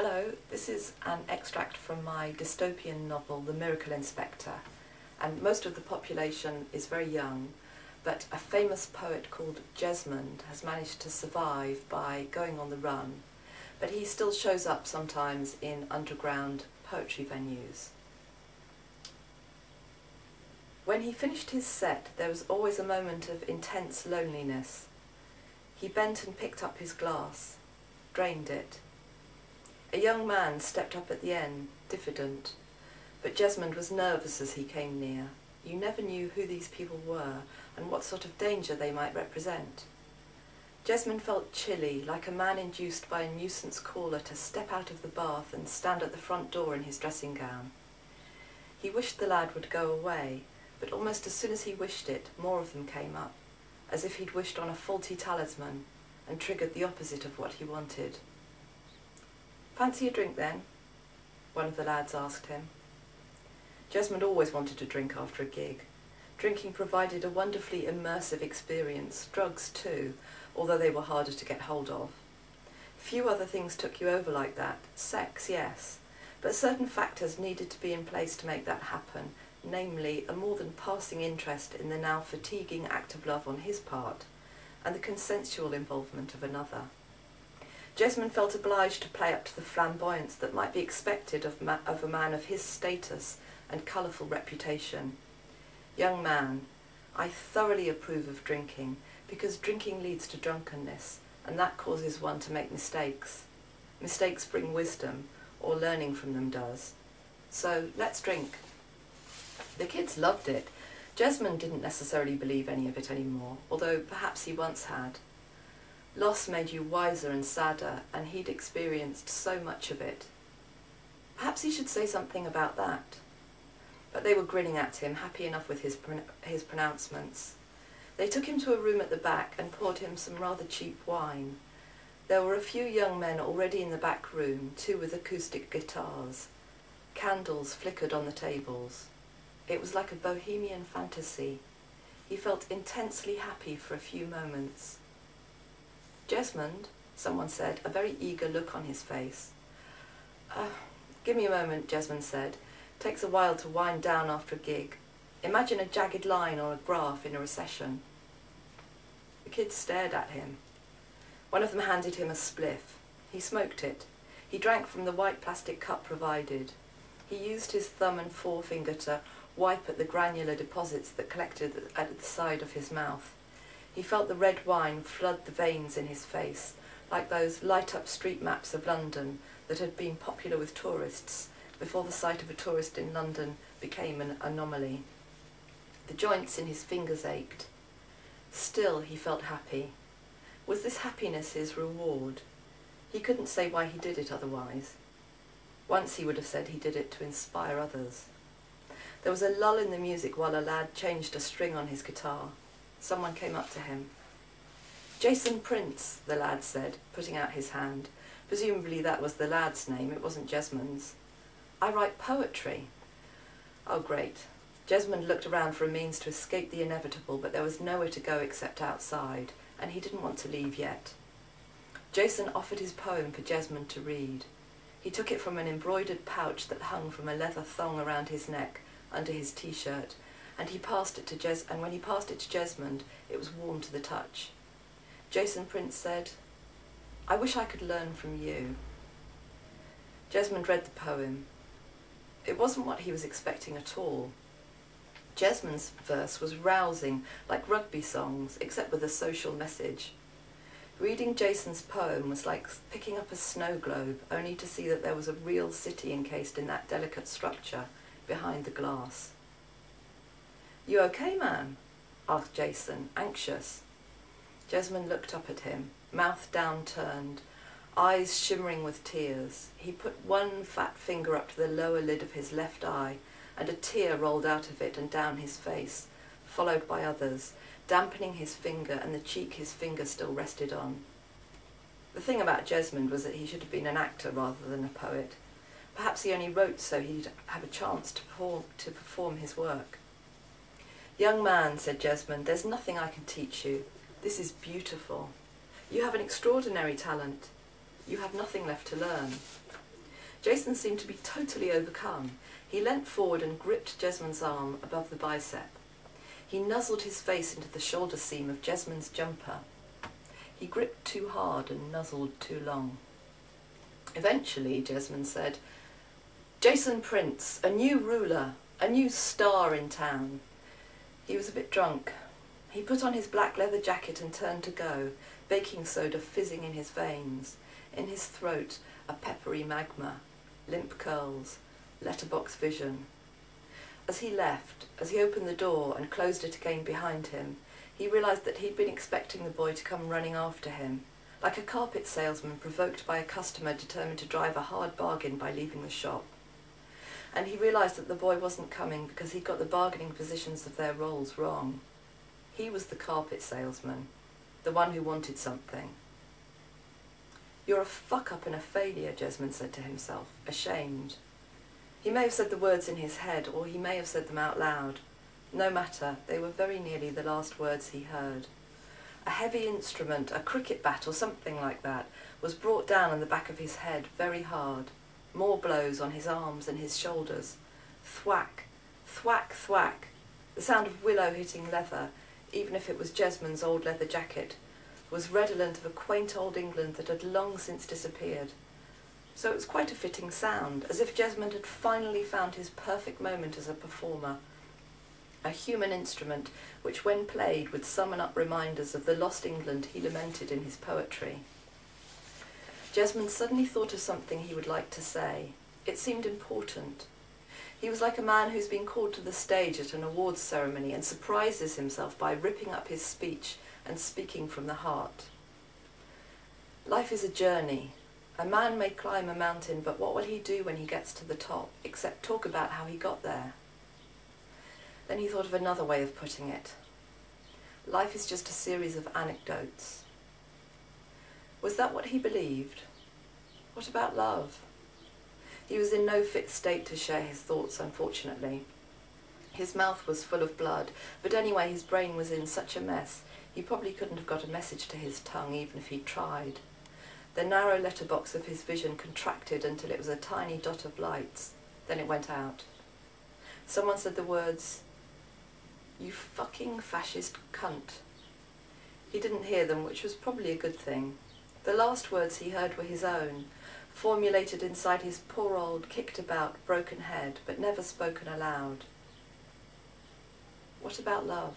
Hello, this is an extract from my dystopian novel, The Miracle Inspector, and most of the population is very young, but a famous poet called Jesmond has managed to survive by going on the run, but he still shows up sometimes in underground poetry venues. When he finished his set, there was always a moment of intense loneliness. He bent and picked up his glass, drained it. A young man stepped up at the end, diffident, but Jesmond was nervous as he came near. You never knew who these people were and what sort of danger they might represent. Jesmond felt chilly, like a man induced by a nuisance caller to step out of the bath and stand at the front door in his dressing gown. He wished the lad would go away, but almost as soon as he wished it, more of them came up, as if he'd wished on a faulty talisman and triggered the opposite of what he wanted. "Fancy a drink, then?" one of the lads asked him. Jesmond always wanted to drink after a gig. Drinking provided a wonderfully immersive experience, drugs too, although they were harder to get hold of. Few other things took you over like that. Sex, yes, but certain factors needed to be in place to make that happen, namely a more than passing interest in the now fatiguing act of love on his part, and the consensual involvement of another. Jesmond felt obliged to play up to the flamboyance that might be expected of a man of his status and colourful reputation. "Young man, I thoroughly approve of drinking, because drinking leads to drunkenness, and that causes one to make mistakes. Mistakes bring wisdom, or learning from them does. So let's drink." The kids loved it. Jesmond didn't necessarily believe any of it anymore, although perhaps he once had. Loss made you wiser and sadder, and he'd experienced so much of it. Perhaps he should say something about that. But they were grinning at him, happy enough with his pronouncements. They took him to a room at the back and poured him some rather cheap wine. There were a few young men already in the back room, two with acoustic guitars. Candles flickered on the tables. It was like a bohemian fantasy. He felt intensely happy for a few moments. "Jesmond," someone said, a very eager look on his face. Give me a moment," Jesmond said. "Takes a while to wind down after a gig. Imagine a jagged line or a graph in a recession." The kids stared at him. One of them handed him a spliff. He smoked it. He drank from the white plastic cup provided. He used his thumb and forefinger to wipe at the granular deposits that collected at the side of his mouth. He felt the red wine flood the veins in his face, like those light-up street maps of London that had been popular with tourists before the sight of a tourist in London became an anomaly. The joints in his fingers ached. Still, he felt happy. Was this happiness his reward? He couldn't say why he did it otherwise. Once he would have said he did it to inspire others. There was a lull in the music while a lad changed a string on his guitar. Someone came up to him. "Jason Prince," the lad said, putting out his hand. Presumably that was the lad's name, it wasn't Jesmond's. "I write poetry." "Oh, great." Jesmond looked around for a means to escape the inevitable, but there was nowhere to go except outside, and he didn't want to leave yet. Jason offered his poem for Jesmond to read. He took it from an embroidered pouch that hung from a leather thong around his neck under his t-shirt, and when he passed it to Jesmond, it was warm to the touch. Jason Prince said, "I wish I could learn from you." Jesmond read the poem. It wasn't what he was expecting at all. Jesmond's verse was rousing, like rugby songs, except with a social message. Reading Jason's poem was like picking up a snow globe, only to see that there was a real city encased in that delicate structure behind the glass. "You okay, man?" asked Jason, anxious. Jesmond looked up at him, mouth downturned, eyes shimmering with tears. He put one fat finger up to the lower lid of his left eye, and a tear rolled out of it and down his face, followed by others, dampening his finger and the cheek his finger still rested on. The thing about Jesmond was that he should have been an actor rather than a poet. Perhaps he only wrote so he'd have a chance to perform his work. "Young man," said Jesmond, "there's nothing I can teach you. This is beautiful. You have an extraordinary talent. You have nothing left to learn." Jason seemed to be totally overcome. He leant forward and gripped Jesmond's arm above the bicep. He nuzzled his face into the shoulder seam of Jesmond's jumper. He gripped too hard and nuzzled too long. Eventually, Jesmond said, "Jason Prince, a new ruler, a new star in town." He was a bit drunk. He put on his black leather jacket and turned to go, baking soda fizzing in his veins. In his throat, a peppery magma, limp curls, letterbox vision. As he left, as he opened the door and closed it again behind him, he realised that he'd been expecting the boy to come running after him, like a carpet salesman provoked by a customer determined to drive a hard bargain by leaving the shop. And he realised that the boy wasn't coming because he'd got the bargaining positions of their roles wrong. He was the carpet salesman, the one who wanted something. "You're a fuck-up and a failure," Jesmond said to himself, ashamed. He may have said the words in his head, or he may have said them out loud. No matter, they were very nearly the last words he heard. A heavy instrument, a cricket bat or something like that, was brought down on the back of his head very hard. More blows on his arms and his shoulders. Thwack, thwack, thwack. The sound of willow hitting leather, even if it was Jesmond's old leather jacket, was redolent of a quaint old England that had long since disappeared. So it was quite a fitting sound, as if Jesmond had finally found his perfect moment as a performer. A human instrument which, when played, would summon up reminders of the lost England he lamented in his poetry. Jesmond suddenly thought of something he would like to say. It seemed important. He was like a man who's been called to the stage at an awards ceremony and surprises himself by ripping up his speech and speaking from the heart. Life is a journey. A man may climb a mountain, but what will he do when he gets to the top, except talk about how he got there? Then he thought of another way of putting it. Life is just a series of anecdotes. Was that what he believed? What about love? He was in no fit state to share his thoughts, unfortunately. His mouth was full of blood, but anyway his brain was in such a mess, he probably couldn't have got a message to his tongue even if he'd tried. The narrow letterbox of his vision contracted until it was a tiny dot of lights. Then it went out. Someone said the words, "You fucking fascist cunt." He didn't hear them, which was probably a good thing. The last words he heard were his own, formulated inside his poor old, kicked-about, broken head, but never spoken aloud. What about love?